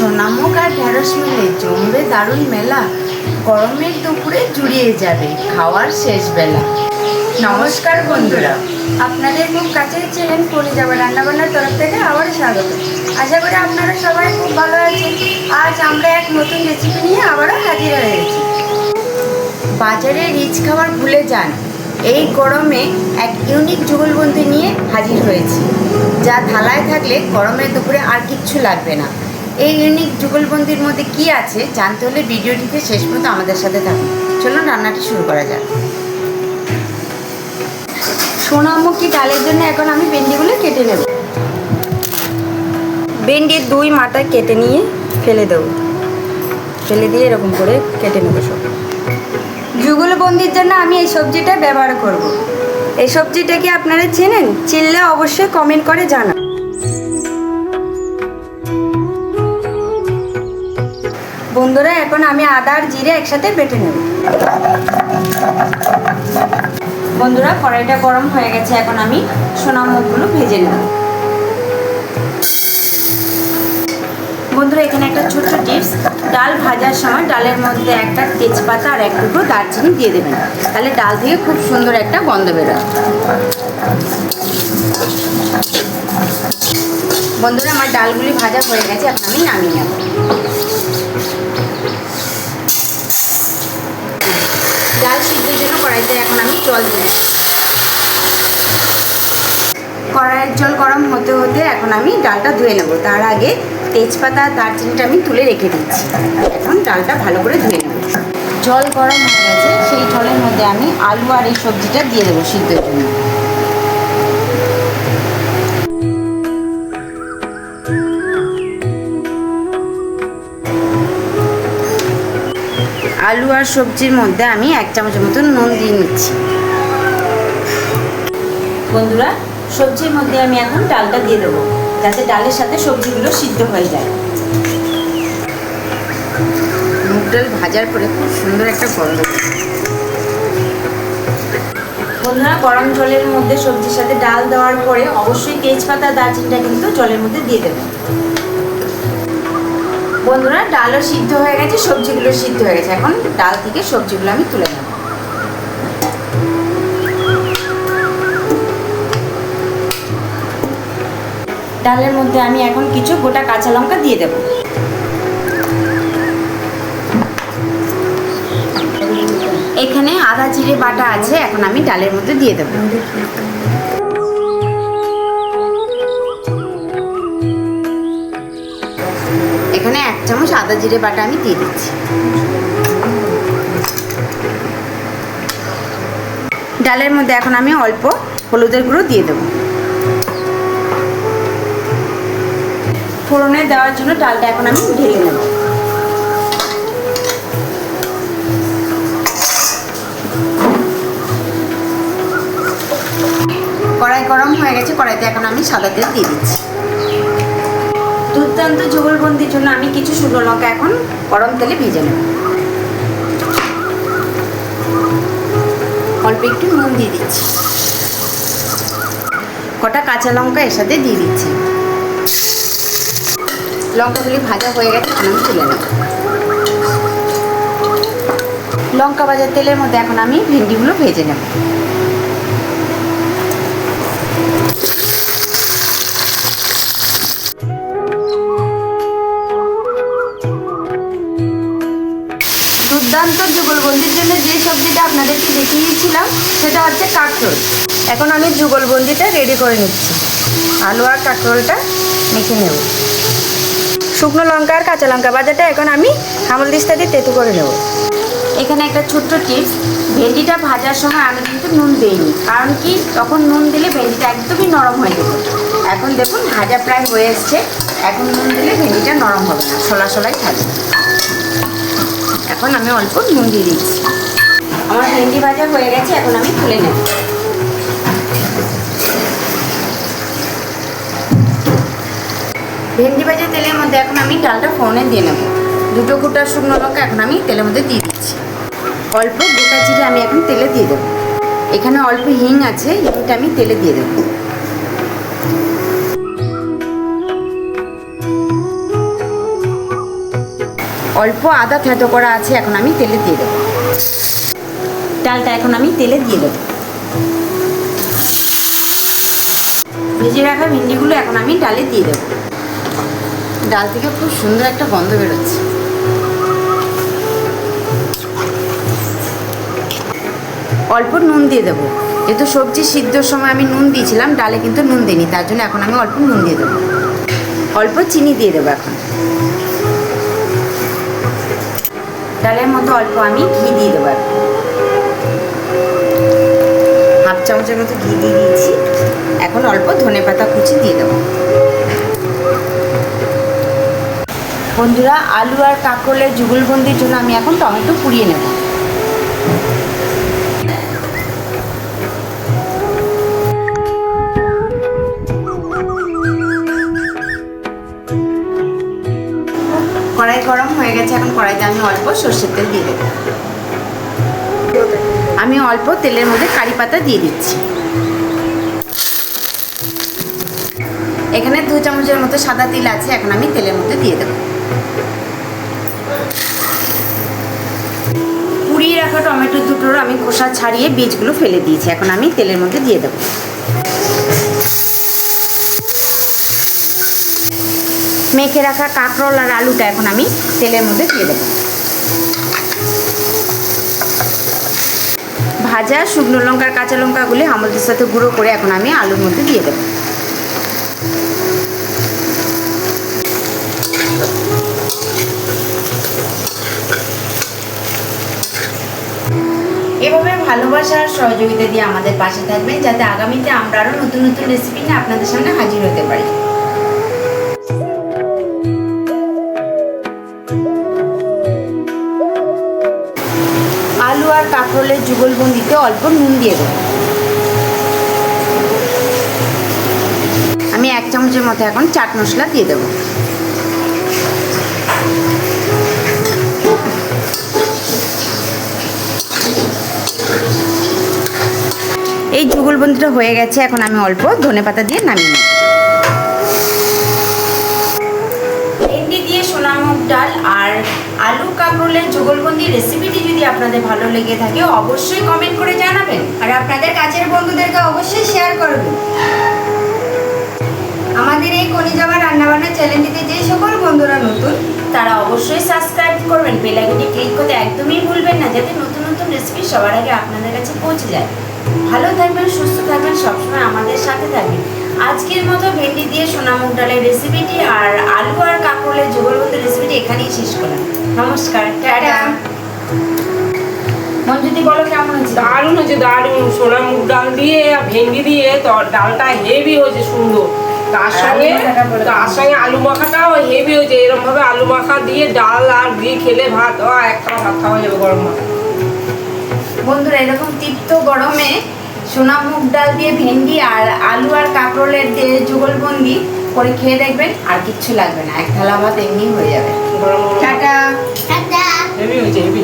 সোনামুখ আর ঢেঁড়স মিলে জমবে দারুণ মেলা, গরমের দুপুরে জুড়িয়ে যাবে খাওয়ার শেষ বেলা। নমস্কার বন্ধুরা, আপনাদের খুব কাছের চ্যানেল পড়ে যাবে রান্নাবান্নার তরফ থেকে আবারও স্বাগত। আশা করি আপনারা সবাই খুব ভালো আছেন। আজ আমরা এক নতুন রেসিপি নিয়ে আবারও হাজির হয়েছি। বাজারে রিচ খাবার ভুলে যান, এই গরমে এক ইউনিক যুগলবন্দি নিয়ে হাজির হয়েছি, যা থালায় থাকলে গরমের দুপুরে আর কিচ্ছু লাগবে না। এই ইউনিক যুগলবন্দির মধ্যে কি আছে জানতে হলে ভিডিওটিতে শেষ পর্যন্ত আমাদের সাথে থাকুন। চলুন রান্নাটি শুরু করা যাক। সোনামুখী ডালের জন্য এখন আমি ভেন্ডিগুলো কেটে নেব। ভেন্ডির দুই মাথা কেটে নিয়ে ফেলে দেবো, ফেলে দিয়ে এরকম করে কেটে নেবো সব। যুগলবন্দির জন্য আমি এই সবজিটা ব্যবহার করব। এই সবজিটাকে আপনারা চেনেন? চিনলে অবশ্যই কমেন্ট করে জানান। বন্ধুরা, এখন আমি আদা আর জিরে একসাথে বেটে নেব। বন্ধুরা, কড়াইটা গরম হয়ে গেছে, এখন আমি সোনামুখগুলো ভেজে নেব। বন্ধুরা, এখানে একটা ছোট্ট টিপস, ডাল ভাজার সময় ডালের মধ্যে একটা তেজপাতা আর এক টুকরো দারচিনি দিয়ে দেবেন, তাহলে ডাল থেকে খুব সুন্দর একটা গন্ধ বেরোয়। বন্ধুরা, আমার ডালগুলি ভাজা হয়ে গেছে, এখন আমি নামিয়ে নেব। ডাল সিদ্ধের জন্য কড়াইতে এখন আমি জল দিয়ে দেব। কড়াইয়ের জল গরম হতে হতে এখন আমি ডালটা ধুয়ে নেব। তার আগে তেজপাতা আর দারচিনিটা আমি তুলে রেখে দিচ্ছি। এখন ডালটা ভালো করে ধুয়ে নেব। জল গরম হয়ে গেছে, সেই জলের মধ্যে আমি আলু আর এই সবজিটা দিয়ে দেবো সিদ্ধের জন্য। আলু আর সবজির মধ্যে আমি 1 চামচের মতো নুন দিয়ে নিচ্ছি। বন্ধুরা, সবজির মধ্যে আমি এখন ডালটা দিয়ে দেবো, যাতে ডালের সাথে সবজিগুলো সিদ্ধ হয়ে যায়। মুগ ডাল ভাজার পরে খুব সুন্দর একটা গন্ধ। বন্ধুরা, গরম জলের মধ্যে সবজির সাথে ডাল দেওয়ার পরে অবশ্যই তেজপাতা দারচিনিটা কিন্তু জলের মধ্যে দিয়ে দেবেন। বন্ধুরা, ডালও সিদ্ধ হয়ে গেছে, সবজিগুলো সিদ্ধ হয়ে গেছে। এখন ডাল থেকে সবজিগুলো আমি তুলে নেব। ডালের মধ্যে আমি এখন কিছু গোটা কাঁচা লঙ্কা দিয়ে দেব। এখানে আদা জিরে বাটা আছে, এখন আমি ডালের মধ্যে দিয়ে দেব। এখানে 1 চামচ আদা জিরে বাটা আমি দিয়ে দিচ্ছি। ডালের মধ্যে এখন আমি অল্প হলুদের গুঁড়ো দিয়ে দেবো। ফোড়নে দেওয়ার জন্য ডালটা এখন আমি ঢেলে নেব। কড়াই গরম হয়ে গেছে, কড়াইতে এখন আমি সাদা তেল দিয়ে দিচ্ছি। দুর্দান্ত যুগলবন্দির জন্য আমি কিছু শুকনো লঙ্কা এখন গরম তেলে ভেজে নেব। অল্প একটু নুন দিয়ে দিচ্ছি, কটা কাঁচা লঙ্কা এর সাথে দিয়ে দিচ্ছি। লঙ্কাগুলি ভাজা হয়ে গেছে, এখন আমি তুলে নেব। লঙ্কা ভাজার তেলের মধ্যে এখন আমি ভেন্ডিগুলো ভেজে নেব। দুর্দান্ত যুগলবন্দির জন্য যে সবজিটা আপনাদেরকে দেখিয়েছিলাম সেটা হচ্ছে কাঁকরোল। এখন আমি যুগলবন্দিটা রেডি করে নিচ্ছি। আলু আর কাঁকরোলটা মেখে নেব। শুকনো লঙ্কা আর কাঁচা লঙ্কা ভাজাটা এখন আমি হামালদিস্তা দিয়ে তেঁতু করে নেব। এখানে একটা ছোট্ট টিপস, ভেন্ডিটা ভাজার সময় আমি কিন্তু নুন দিইনি, কারণ কি তখন নুন দিলে ভেন্ডিটা একদমই নরম হয়ে যেত। এখন দেখুন ভাজা প্রায় হয়ে এসছে, এখন নুন দিলে ভেন্ডিটা নরম হবে না, শোলা শোলাই থাকবে। এখন আমি অল্প নুন দিয়ে দিচ্ছি। আমার ভেন্ডি ভাজা হয়ে গেছে, এখন আমি তুলে নেব। ভেন্ডি ভাজা তেলের মধ্যে এখন আমি ডালটা ফোড়নে দিয়ে নেব। 2 গোটা শুকনো লঙ্কা এখন আমি তেলের মধ্যে দিয়ে দিচ্ছি। অল্প গোটা জিরে আমি এখন তেলে দিয়ে দেবো। এখানে অল্প হিং আছে, হিংটা আমি তেলে দিয়ে দেবো। অল্প আদা থেতো করা আছে, এখন আমি তেলে দিয়ে দেবো। ডালটা এখন আমি তেলে দিয়ে দেবো। ভেজে রাখা ভেন্ডিগুলো এখন আমি ডালে দিয়ে দেবো। ডাল থেকে খুব সুন্দর একটা গন্ধ বেরোচ্ছে। অল্প নুন দিয়ে দেবো, যেহেতু সবজি সিদ্ধর সময় আমি নুন দিয়েছিলাম, ডালে কিন্তু নুন দিইনি, তার জন্য এখন আমি অল্প নুন দিয়ে দেবো। অল্প চিনি দিয়ে দেবো এখন। ডালের মধ্যে অল্প আমি ঘি দিয়ে দেবো এখন। হাফ চামচের মতো ঘি দিয়ে দিয়েছি। এখন অল্প ধনেপাতা কুচি দিয়ে দেবো। বন্ধুরা, আলু আর কাঁকরোলের যুগলবন্দির জন্য আমি এখন টমেটো পুড়িয়ে নেব। কড়াই গরম হয়ে গেছে, এখন কড়াইতে আমি অল্প সর্ষের তেল দিয়ে দেবো। আমি অল্প তেলের মধ্যে কারি পাতা দিয়ে দিচ্ছি। এখানে 2 চামচের মতো সাদা তিল আছে, এখন আমি তেলের মধ্যে দিয়ে দেবো। পুড়িয়ে রাখা টমেটো দুটোর আমি খোসা ছাড়িয়ে বীজগুলো ফেলে দিয়েছি, এখন আমি তেলের মধ্যে দিয়ে দেবো। মেখে রাখা কাঁকরোল আর আলুটা এখন আমি তেলের মধ্যে দিয়ে দেবো। ভাজা শুকনো লঙ্কার কাঁচা লঙ্কাগুলি আমলদের সাথে গুঁড়ো করে এখন আমি আলুর মধ্যে দিয়ে দেবো। এভাবে ভালোবাসা আর সহযোগিতা দিয়ে আমাদের পাশে থাকবেন, যাতে আগামীতে আমরা আরও নতুন নতুন রেসিপি নিয়ে আপনাদের সামনে হাজির হতে পারি। আলু আর কাঁকরোলের যুগলবন্দিতে অল্প নুন দিয়ে দেবো। আমি 1 চামচের মতো এখন চাট মশলা দিয়ে দেবো। এই যুগলবন্দিটা হয়ে গেছে, এখন আমি অল্প ধনেপাতা দিয়ে নামিয়ে নেব। ভেন্ডি দিয়ে সোনা মুগ ডাল আর আলু কাঁকরোলের যুগলবন্দি রেসিপিটি যদি আপনাদের ভালো লেগে থাকে, অবশ্যই কমেন্ট করে জানাবেন, আর আপনাদের কাছের বন্ধুদেরকে অবশ্যই শেয়ার করবেন। আমাদের এই কণিজামা রান্নাবান্না চ্যানেলটিতে যে সকল বন্ধুরা নতুন, তারা অবশ্যই সাবস্ক্রাইব করবেন। বেল আইকনটি ক্লিক করতে একদমই ভুলবেন না, যাতে নতুন নতুন রেসিপি সবার আগে আপনাদের কাছে পৌঁছে যায়। ভালো থাকবেন, সুস্থ থাকবেন, সবসময় আমাদের সাথে থাকবেন। আজকের মতো ভেন্ডি দিয়ে সোনা মুগ ডালের রেসিপিটি আর আলু আর কাঁকরোলের যুগলবন্দি রেসিপিটি এখানেই শেষ করলাম। নমস্কার, টাটা। মঞ্জুদি, বলো কেমন হয়েছে? দারুণ হয়েছে, দারুণ। সোনা মুগ ডাল দিয়ে আর ভেন্ডি দিয়ে তো ডালটা হেভি হয়েছে, সুন্দর। তার সঙ্গে আলু মাখাটাও হেভি হয়েছে। এরকম ভাবে আলু মাখা দিয়ে ডাল আর দিয়ে খেলে ভাত, এক খাওয়া ভাত খাওয়া যাবে গরম ভাত। বন্ধুরা, এরকম তীব্র গরমে সোনা মুগ ডাল দিয়ে ভেন্ডি আর আলু আর কাঁকরোলের দিয়ে যুগলবন্দি করে খেয়ে দেখবেন, আর কিচ্ছু লাগবে না, 1 থালা ভাত এমনি হয়ে যাবে। গরম টাটা। হেভি হয়েছে, হেভি।